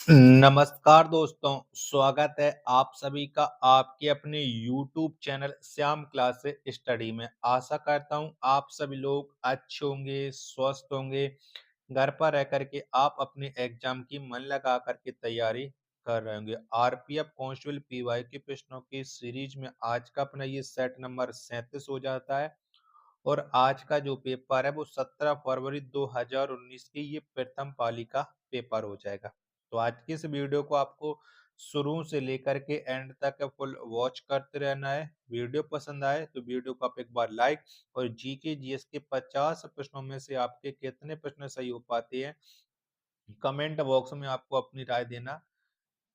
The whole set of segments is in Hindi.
नमस्कार दोस्तों, स्वागत है आप सभी का आपके अपने YouTube channel Shyam class study में। आशा करता हूँ आप सभी लोग अच्छे होंगे, स्वस्थ होंगे। घर पर रह कर के आप अपने एग्जाम की मन लगा कर के तैयारी कर रहे होंगे। आरपीएफ कांस्टेबल पीवाई के प्रश्नों की सीरीज में आज का अपना ये सेट नंबर 37 हो जाता है। और आज का जो पेपर है वो 17 फरवरी 2019 की ये प्रथम पाली का पेपर हो जाएगा। तो आज की इस वीडियो को आपको शुरू से लेकर के एंड तक फुल वॉच करते रहना है। वीडियो पसंद आए तो वीडियो को आप एक बार लाइक और जीके जीएस के 50 प्रश्नों में से आपके कितने प्रश्न सही हो पाते हैं कमेंट बॉक्स में आपको अपनी राय देना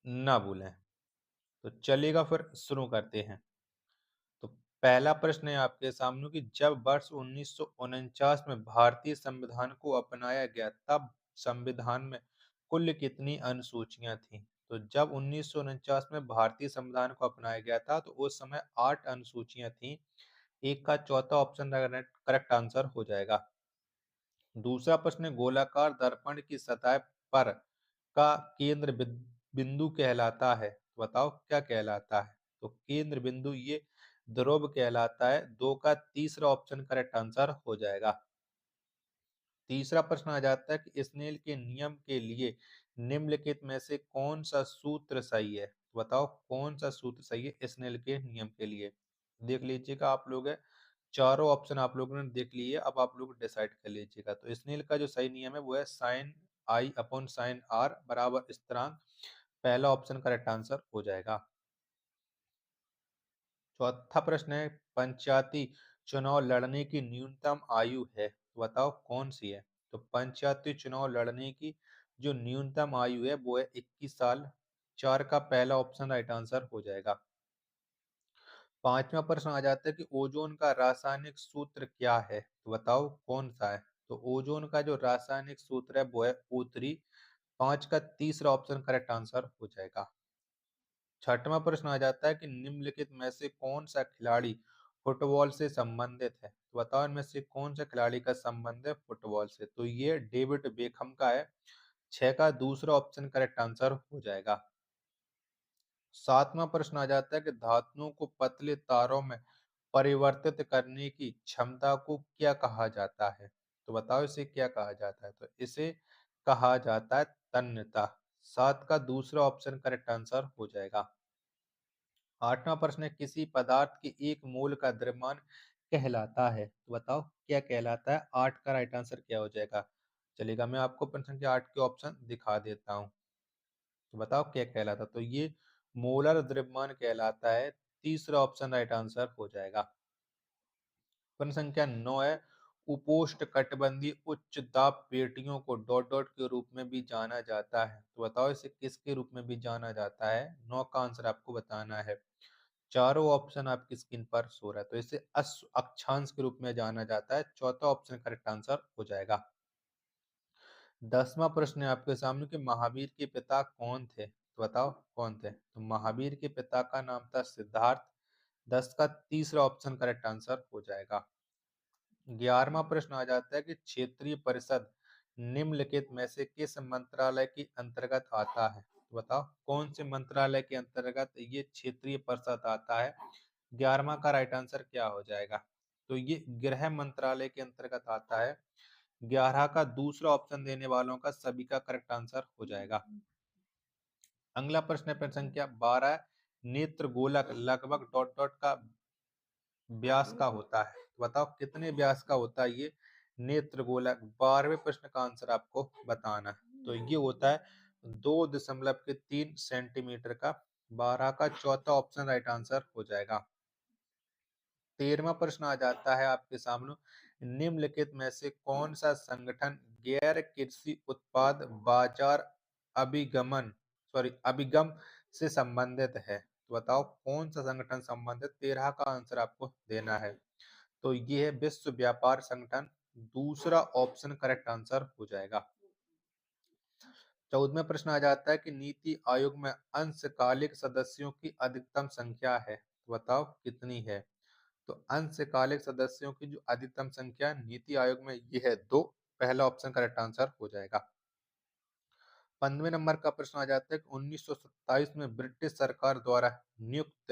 ना भूलें। तो चलिएगा फिर शुरू करते हैं। तो पहला प्रश्न है आपके सामने कि जब वर्ष 1949 में भारतीय संविधान को अपनाया गया तब संविधान में कुल कितनी अनुसूचियां थीं? तो जब 1949 में भारतीय संविधान को अपनाया गया था तो उस समय 8 अनुसूचियां थीं। एक का चौथा ऑप्शन करेक्ट आंसर हो जाएगा। दूसरा प्रश्न है, गोलाकार दर्पण की सतह पर का केंद्र बिंदु कहलाता है। बताओ क्या कहलाता है? तो केंद्र बिंदु ये ध्रुव कहलाता है। दो का तीसरा ऑप्शन करेक्ट आंसर हो जाएगा। तीसरा प्रश्न आ जाता है कि स्नेल के नियम के लिए निम्नलिखित में से कौन सा सूत्र सही है? बताओ कौन सा सूत्र सही है स्नेल के नियम के लिए? देख लीजिएगा आप लोग है, चारों ऑप्शन आप लोगों ने देख लिए। अब आप लोग डिसाइड कर लीजिएगा। तो स्नेल का जो सही नियम है वो है sine i upon sine r बराबर स्थिरांक। पहला ऑप्शन करेक्ट आंसर हो जाएगा। चौथा प्रश्न है, पंचायती चुनाव लड़ने की न्यूनतम आयु है। बताओ कौन सी है? तो पंचायती चुनाव लड़ने की जो न्यूनतम आयु है वो है 21 साल। चार का पहला ऑप्शन राइट आंसर हो जाएगा। पांचवा प्रश्न आ जाता है कि ओजोन का रासायनिक सूत्र क्या है? तो बताओ कौन सा है? तो ओजोन का जो रासायनिक सूत्र है वो है O3। पांच का तीसरा ऑप्शन करेक्ट आंसर हो जाएगा। छठवां प्रश्न आ जाता है कि निम्नलिखित में से कौन सा खिलाड़ी फुटबॉल से संबंधित है? तो बताओ इनमें से कौन सा खिलाड़ी का संबंध है फुटबॉल से? तो ये डेविड बेकहम का है। छह का दूसरा ऑप्शन करेक्ट आंसर हो जाएगा। सातवां प्रश्न आ जाता है कि धातुओं को पतले तारों में परिवर्तित करने की क्षमता को क्या कहा जाता है? तो बताओ इसे क्या कहा जाता है? तो इसे कहा जाता है तन्यता। सात का दूसरा ऑप्शन करेक्ट आंसर हो जाएगा। आठवां प्रश्न है, किसी पदार्थ के एक मोल का द्रव्यमान कहलाता है। तो बताओ क्या कहलाता है? आठ का राइट आंसर क्या हो जाएगा? चलिएगा मैं आपको प्रश्न के आठ के ऑप्शन दिखा देता हूँ। तो बताओ क्या कहलाता? तो ये मोलर द्रव्यमान कहलाता है। तीसरा ऑप्शन राइट आंसर हो जाएगा। प्रश्न संख्या 9 है, उपोष्ण कटिबंधीय उच्च दाब पेटियों को डॉट डॉट के रूप में भी जाना जाता है। तो बताओ इसे किसके रूप में भी जाना जाता है? 9 का आंसर आपको बताना है। चारों ऑप्शन आपकी स्क्रीन पर शो रहा है। तो इसे अक्षांश के रूप में जाना जाता है। चौथा ऑप्शन करेक्ट आंसर हो जाएगा। 10वां प्रश्न है आपके सामने कि महावीर के पिता कौन थे? तो बताओ कौन थे? तो महावीर के पिता का नाम था सिद्धार्थ। 10 का तीसरा ऑप्शन करेक्ट आंसर हो जाएगा। 11वां प्रश्न आ जाता है कि क्षेत्रीय परिषद निम्नलिखित में से किस मंत्रालय के अंतर्गत आता है? तो बताओ कौन से मंत्रालय के अंतर्गत ये क्षेत्रीय परिषद आता है? 11वां का राइट आंसर क्या हो जाएगा? तो ये गृह मंत्रालय के अंतर्गत आता है। 11 का दूसरा ऑप्शन देने वालों का सभी का करेक्ट आंसर हो जाएगा। अगला प्रश्न है प्रश्न संख्या 12। नेत्र गोलक लगभग डॉट डॉट का व्यास का होता है। तो बताओ कितने व्यास का होता है ये नेत्र गोलक? 12वें प्रश्न का आंसर आपको बताना है। तो ये होता है 2.3 सेंटीमीटर का। 12 का चौथा ऑप्शन राइट आंसर हो जाएगा। 13वां प्रश्न आ जाता है आपके सामने, निम्नलिखित में से कौन सा संगठन गैर कृषि उत्पाद बाजार अभिगमन अभिगम से संबंधित है? तो बताओ कौन सा संगठन संबंधित? 13 का आंसर आपको देना है। तो ये है विश्व व्यापार संगठन। दूसरा ऑप्शन करेक्ट आंसर हो जाएगा। 14वां प्रश्न आ जाता है कि नीति आयोग में अंशकालिक सदस्यों की अधिकतम संख्या है। तो बताओ कितनी है? तो अंशकालिक सदस्यों की जो अधिकतम संख्या नीति आयोग में ये है 2। पहला ऑप्शन करेक्ट आंसर हो जाएगा। 15वें नंबर का प्रश्न आ जाता है कि 1927 में ब्रिटिश सरकार द्वारा नियुक्त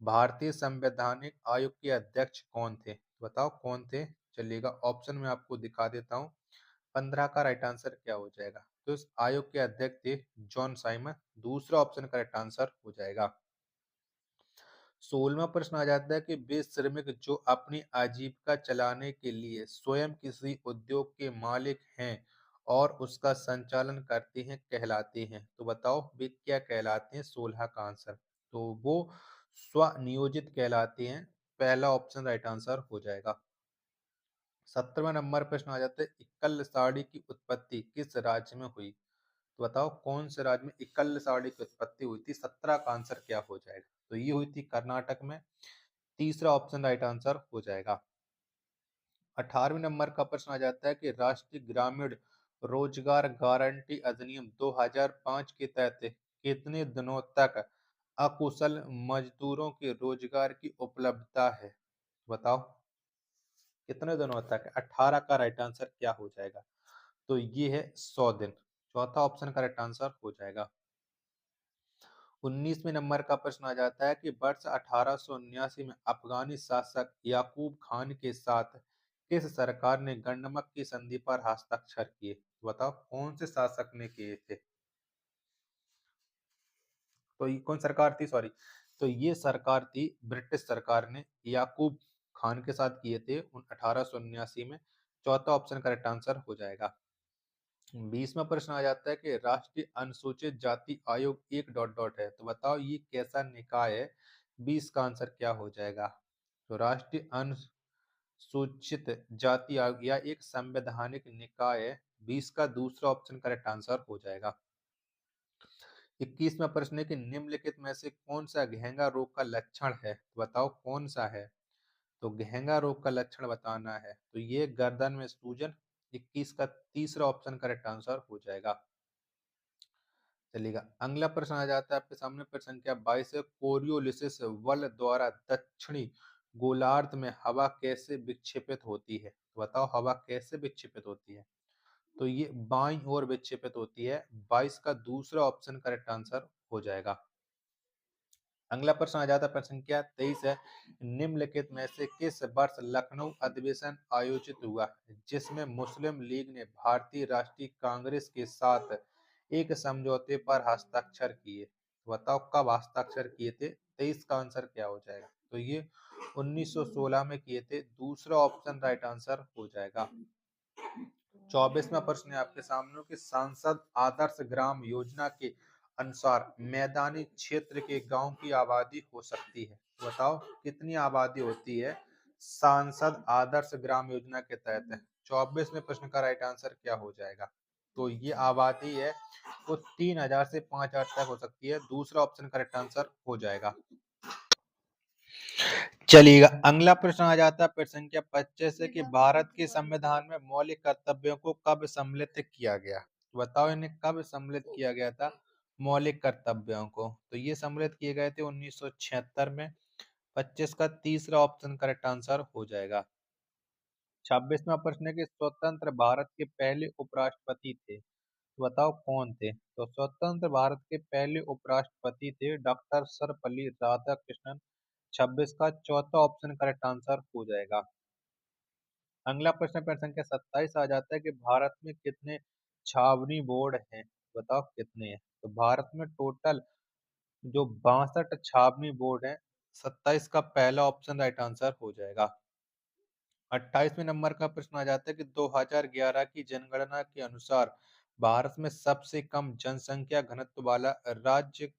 भारतीय संवैधानिक आयोग के अध्यक्ष कौन थे? बताओ कौन थे? चलिएगा ऑप्शन में आपको दिखा देता हूँ। 15 का राइट आंसर क्या हो जाएगा? तो इस आयोग के अध्यक्ष थे जॉन साइमन। दूसरा ऑप्शन का राइट आंसर हो जाएगा। 16वां प्रश्न आ जाता है कि वे श्रमिक जो अपनी आजीविका चलाने के लिए स्वयं किसी उद्योग के मालिक हैं और उसका संचालन करते हैं कहलाते हैं। तो बताओ वे क्या कहलाते हैं? 16 का आंसर तो वो स्वनियोजित कहलाते हैं। पहला ऑप्शन राइट आंसर हो जाएगा। 17वां नंबर प्रश्न आ जाता है इक्कल साड़ी की उत्पत्ति किस राज्य में हुई? तो बताओ कौन से राज्य में इक्कल साड़ी की उत्पत्ति हुई थी? 17 का आंसर क्या हो जाएगा? तो ये हुई थी कर्नाटक में। तीसरा ऑप्शन राइट आंसर हो जाएगा। 18वें नंबर का प्रश्न आ जाता है कि राष्ट्रीय ग्रामीण रोजगार गारंटी अधिनियम 2005 के तहत कितने दिनों तक अकुशल मजदूरों के रोजगार की उपलब्धता है? बताओ कितने दिनों तक? 18 का राइट आंसर क्या हो जाएगा? तो ये है 100 दिन। चौथा ऑप्शन का राइट आंसर हो जाएगा। 19वें नंबर का प्रश्न आ जाता है कि वर्ष 1879 में अफगानी शासक याकूब खान के साथ किस सरकार ने गंडमक की संधि पर हस्ताक्षर किए? बताओ कौन से शासक ने किए थे? तो ये कौन सरकार थी? सॉरी, तो ये सरकार थी ब्रिटिश सरकार ने याकूब खान के साथ किए थे 1879 में। चौथा ऑप्शन करेक्ट आंसर हो जाएगा। 20वां प्रश्न आ जाता है कि राष्ट्रीय अनुसूचित जाति आयोग एक डॉट डॉट है। तो बताओ ये कैसा निकाय है? 20 का आंसर क्या हो जाएगा? तो राष्ट्रीय अनुसूचित जाति आयोग या एक संवैधानिक निकाय है। 20 का दूसरा ऑप्शन करेक्ट आंसर हो जाएगा। 21वां प्रश्न है कि निम्नलिखित में से कौन सा घेंगा रोग का लक्षण है? तो बताओ कौन सा है? तो घेंगा रोग का लक्षण बताना है। तो ये गर्दन में सूजन। 21 का तीसरा ऑप्शन करेक्ट आंसर हो जाएगा। चलिएगा अगला प्रश्न आ जाता है आपके सामने। प्रश्न संख्या 22 है कोरियोलिसिस बल द्वारा दक्षिणी गोलार्ध में हवा कैसे विक्षेपित होती है? तो बताओ हवा कैसे विक्षेपित होती है? तो ये बाईं ओर विक्षेपित होती है। 22 का दूसरा ऑप्शन करेक्ट आंसर हो जाएगा। अगला प्रश्न आ जाता है प्रश्न संख्या 23 है निम्नलिखित में से किस वर्ष लखनऊ अधिवेशन आयोजित हुआ जिसमें मुस्लिम लीग ने भारतीय राष्ट्रीय कांग्रेस के साथ एक समझौते पर हस्ताक्षर किए? बताओ कब हस्ताक्षर किए थे? 23 का आंसर क्या हो जाएगा? तो ये 1916 में किए थे। दूसरा ऑप्शन राइट आंसर हो जाएगा। 24वां प्रश्न है आपके सामने कि सांसद आदर्श ग्राम योजना के अनुसार मैदानी क्षेत्र के गांव की आबादी हो सकती है? बताओ कितनी आबादी होती है सांसद आदर्श ग्राम योजना के तहत? 24वें प्रश्न का राइट आंसर क्या हो जाएगा? तो ये आबादी है वो 3000 से 5000 तक हो सकती है। दूसरा ऑप्शन करेक्ट आंसर हो जाएगा। चलिएगा अगला प्रश्न आ जाता है प्रश्न संख्या 25 से कि भारत के संविधान में मौलिक कर्तव्यों को कब सम्मिलित किया गया? बताओ इन्हें कब सम्मिलित किया गया था मौलिक कर्तव्यों को? तो ये सम्मिलित किए गए थे 1976 में। 25 का तीसरा ऑप्शन करेक्ट आंसर हो जाएगा। 26वां प्रश्न है कि स्वतंत्र भारत के पहले उपराष्ट्रपति थे? तो बताओ कौन थे? तो स्वतंत्र भारत के पहले उपराष्ट्रपति थे डॉक्टर सर्वपल्ली राधाकृष्णन। 26 का चौथा ऑप्शन करेक्ट आंसर हो जाएगा। अगला प्रश्न प्रश्न संख्या 27 आ जाता है कि भारत में कितने छावनी बोर्ड हैं? बताओ कितने हैं? तो भारत में टोटल जो 62 छावनी बोर्ड हैं। 27 का पहला ऑप्शन राइट आंसर हो जाएगा। 28वें नंबर का प्रश्न आ जाता है कि 2011 की जनगणना के अनुसार भारत में सबसे कम जनसंख्या घनत्व वाला राज्य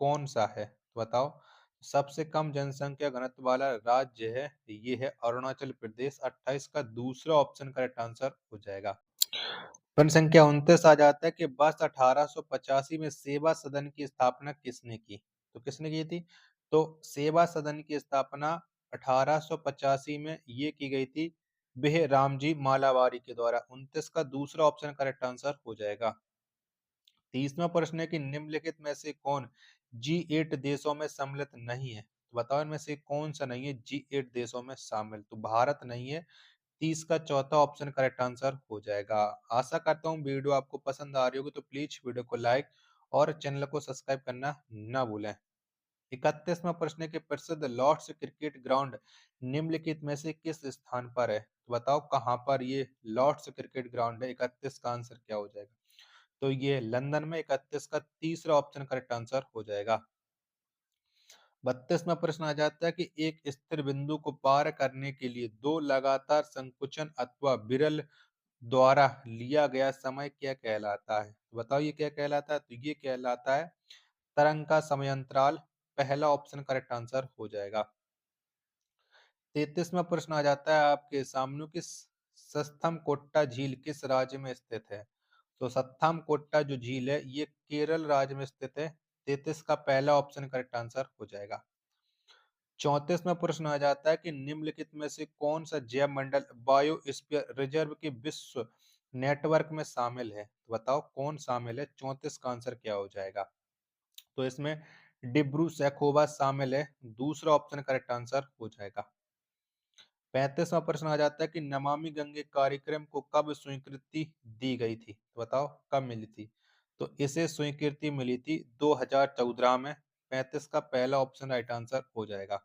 कौन सा है? तो बताओ सबसे कम जनसंख्या घनत्व वाला राज्य है ये है अरुणाचल प्रदेश। 28 का दूसरा ऑप्शन करेक्ट आंसर हो जाएगा। प्रश्न संख्या 29 आ जाता है कि वर्ष 1885 में सेवा सदन की स्थापना किसने की? तो किसने की थी? तो सेवा सदन की स्थापना 1885 में ये की गई थी वह रामजी मालावारी के द्वारा। 29 का दूसरा ऑप्शन करेक्ट आंसर हो जाएगा। 30वां प्रश्न है कि निम्नलिखित में से कौन G8 देशों में सम्मिलित नहीं है? तो बताओ इनमें से कौन सा नहीं है G8 देशों में शामिल? तो भारत नहीं है। 30 का चौथा ऑप्शन करेक्ट आंसर हो जाएगा। आशा करता हूँ वीडियो आपको पसंद आ रही होगी, तो प्लीज वीडियो को लाइक और चैनल को सब्सक्राइब करना ना भूलें। 31वां प्रश्न है कि प्रसिद्ध लॉर्ड्स क्रिकेट ग्राउंड निम्नलिखित में से किस स्थान पर है? तो बताओ कहाँ पर ये लॉर्ड्स क्रिकेट ग्राउंड है। 31 का आंसर क्या हो जाएगा? तो ये लंदन में। 31 का तीसरा ऑप्शन करेक्ट आंसर हो जाएगा। 32वां प्रश्न आ जाता है कि एक स्थिर बिंदु को पार करने के लिए दो लगातार संकुचन अथवा विरल द्वारा लिया गया समय क्या कहलाता है? तो बताओ ये क्या कहलाता है? तो ये कहलाता है तरंग का समयांतराल। पहला ऑप्शन करेक्ट आंसर हो जाएगा। 33वां प्रश्न आ जाता है आपके सामने कि सस्थम झील किस राज्य में स्थित है? तो सत्थामकोट्टा जो झील है ये केरल राज्य में स्थित है। 33 का पहला ऑप्शन करेक्ट आंसर हो जाएगा। 34वां प्रश्न आ जाता है कि निम्नलिखित में से कौन सा जैव मंडल बायोस्फीयर रिजर्व के विश्व नेटवर्क में शामिल है? तो बताओ कौन शामिल है? 34 का आंसर क्या हो जाएगा? तो इसमें डिब्रू सैखोवा शामिल है। दूसरा ऑप्शन करेक्ट आंसर हो जाएगा। 35वां प्रश्न आ जाता है कि नमामि गंगे कार्यक्रम को कब स्वीकृति दी गई थी? तो बताओ कब मिली थी? तो इसे स्वीकृति मिली थी 2014 में। 35 का पहला ऑप्शन राइट आंसर हो जाएगा।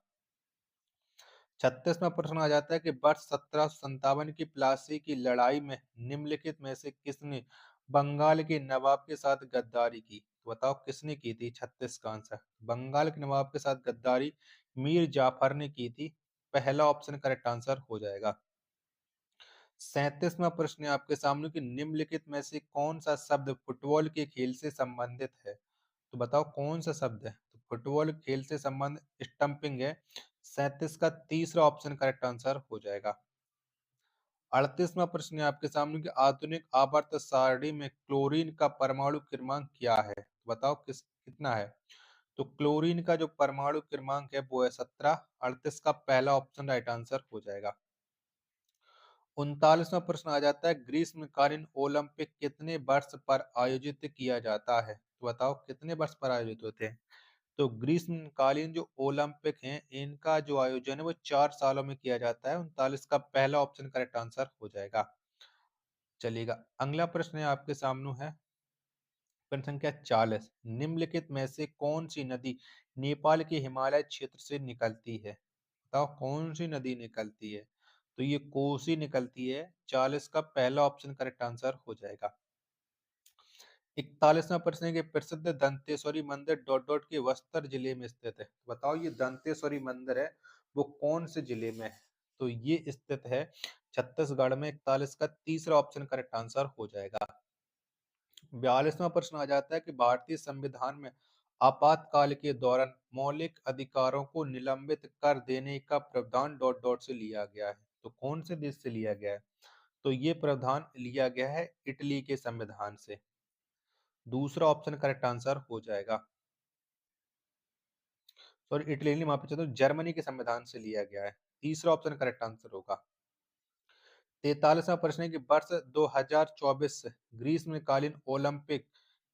36वां प्रश्न आ जाता है कि वर्ष 1757 की प्लासी की लड़ाई में निम्नलिखित में से किसने बंगाल के नवाब के साथ गद्दारी की? तो बताओ किसने की थी? 36 का आंसर। बंगाल के नवाब के साथ गद्दारी मीर जाफर ने की थी। पहला ऑप्शन करेक्ट आंसर हो जाएगा। 37वां प्रश्न है आपके सामने कि निम्नलिखित में से कौन सा शब्द फुटबॉल के खेल से संबंधित है? तो बताओ कौन सा शब्द है? तो फुटबॉल खेल से संबंध स्टंपिंग है। 37 का तीसरा ऑप्शन करेक्ट आंसर हो जाएगा। 38वां प्रश्न है आपके सामने कि आधुनिक आवर्त सारणी में क्लोरीन का परमाणु क्रमांक क्या है? तो बताओ कितना है? तो क्लोरीन का जो परमाणु क्रमांक है वो है 17। 38 का पहला ऑप्शन राइट आंसर हो जाएगा। 39वां प्रश्न आ जाता है ग्रीष्मकालीन ओलंपिक कितने वर्ष पर आयोजित किया जाता है? तो बताओ कितने वर्ष पर आयोजित होते हैं? तो ग्रीष्मकालीन जो ओलंपिक हैं इनका जो आयोजन है वो 4 सालों में किया जाता है। 39 का पहला ऑप्शन करेक्ट आंसर हो जाएगा। चलिएगा अगला प्रश्न है आपके सामने है प्रश्न संख्या 40। निम्नलिखित में से कौन सी नदी नेपाल के हिमालय क्षेत्र से निकलती है? बताओ कौन सी नदी निकलती है? तो ये कोसी निकलती है। 40 का पहला ऑप्शन करेक्ट आंसर हो जाएगा। 41वां प्रश्न है कि प्रसिद्ध दंतेश्वरी मंदिर डॉट डॉट के बस्तर जिले में स्थित है। बताओ ये दंतेश्वरी मंदिर है वो कौन से जिले में है? तो ये स्थित है छत्तीसगढ़ में। 41 का तीसरा ऑप्शन करेक्ट आंसर हो जाएगा। 42वां प्रश्न आ जाता है कि भारतीय संविधान में आपातकाल के दौरान मौलिक अधिकारों को निलंबित कर देने का प्रावधान डॉट डॉट से लिया गया है। तो कौन से देश से लिया गया है? तो ये प्रावधान लिया गया है इटली के संविधान से। दूसरा ऑप्शन करेक्ट आंसर हो जाएगा। सॉरी इटली नहीं, वहां पे चलो जर्मनी के संविधान से लिया गया है। तीसरा ऑप्शन करेक्ट आंसर होगा। 43वां प्रश्न है कि वर्ष 2024 ग्रीष्मकालीन ओलंपिक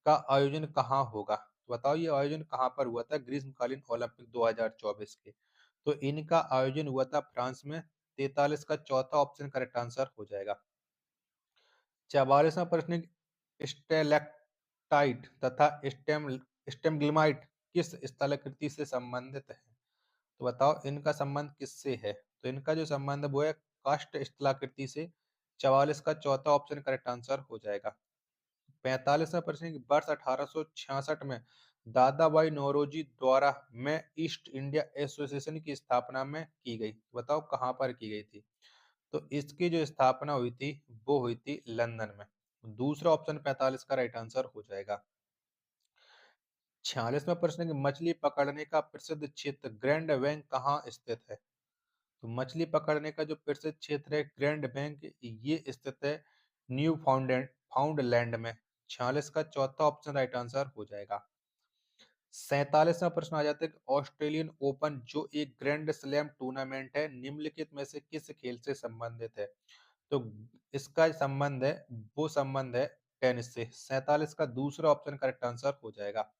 का आयोजन कहाँ होगा? तो बताओ ये आयोजन कहाँ पर हुआ था ग्रीष्मकालीन ओलंपिक 2024 के? तो इनका आयोजन हुआ था फ्रांस में। 43 का चौथा ऑप्शन करेक्ट आंसर हो जाएगा। 44वां प्रश्न स्टेलेक्टाइट तथा स्टेमग्लिमाइट किस स्थलाकृति से संबंधित है? तो बताओ इनका संबंध किससे है? तो इनका जो संबंध है वो है काष्ठ स्थलाकृति से। 44 का चौथा ऑप्शन करेक्ट आंसर हो जाएगा। 45वां प्रश्न है कि वर्ष 1866 में दादा भाई नौरोजी द्वारा में ईस्ट इंडिया एसोसिएशन की स्थापना में की गई। बताओ कहाँ पर की गई थी? तो इसकी जो स्थापना हुई थी वो हुई थी लंदन में। दूसरा ऑप्शन 45 का राइट आंसर हो जाएगा। 46वां प्रश्न है कि मछली पकड़ने का प्रसिद्ध क्षेत्र ग्रैंड बैंक कहाँ स्थित है? तो मछली पकड़ने का जो प्रसिद्ध क्षेत्र है ग्रैंड बैंक ये स्थित है न्यू फाउंडलैंड में। 46 का चौथा ऑप्शन राइट आंसर हो जाएगा। 47वां प्रश्न आ जाता है कि ऑस्ट्रेलियन ओपन जो एक ग्रैंड स्लैम टूर्नामेंट है निम्नलिखित में से किस खेल से संबंधित है? तो इसका संबंध है वो संबंध है टेनिस से। 47 का दूसरा ऑप्शन करेक्ट आंसर हो जाएगा।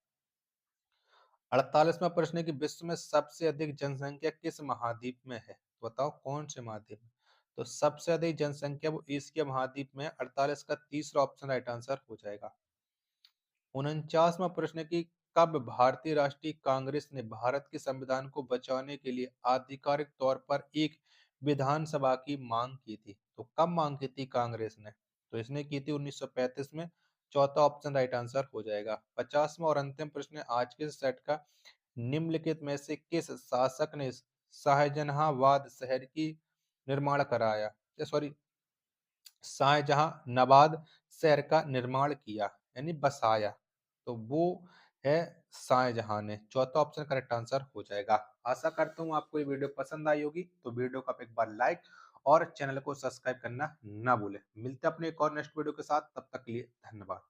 48वां प्रश्न है कि विश्व में सबसे अधिक जनसंख्या किस महाद्वीप में है? तो बताओ कौन से महाद्वीप में? तो सबसे अधिक जनसंख्या वो एशिया महाद्वीप में 48 का तीसरा ऑप्शन राइट आंसर हो जाएगा। 49वां प्रश्न कि कब भारतीय राष्ट्रीय कांग्रेस ने भारत के संविधान को बचाने के लिए आधिकारिक तौर पर एक विधानसभा की मांग की थी? तो कब मांग की थी कांग्रेस ने? तो इसने की थी 1935 में। चौथा ऑप्शन राइट आंसर हो जाएगा। 50वां और अंतिम प्रश्न आज के सेट का, निम्नलिखित में से किस शासक ने शाहजहांबाद शहर की निर्माण कराया, सॉरी, शाहजहानाबाद शहर का निर्माण किया यानी बसाया? तो वो है शाहजहां ने। चौथा ऑप्शन करेक्ट आंसर हो जाएगा। आशा करता हूँ आपको ये वीडियो पसंद आई होगी, तो वीडियो को आप एक बार लाइक और चैनल को सब्सक्राइब करना ना भूलें। मिलते हैं अपने एक और नेक्स्ट वीडियो के साथ, तब तक के लिए धन्यवाद।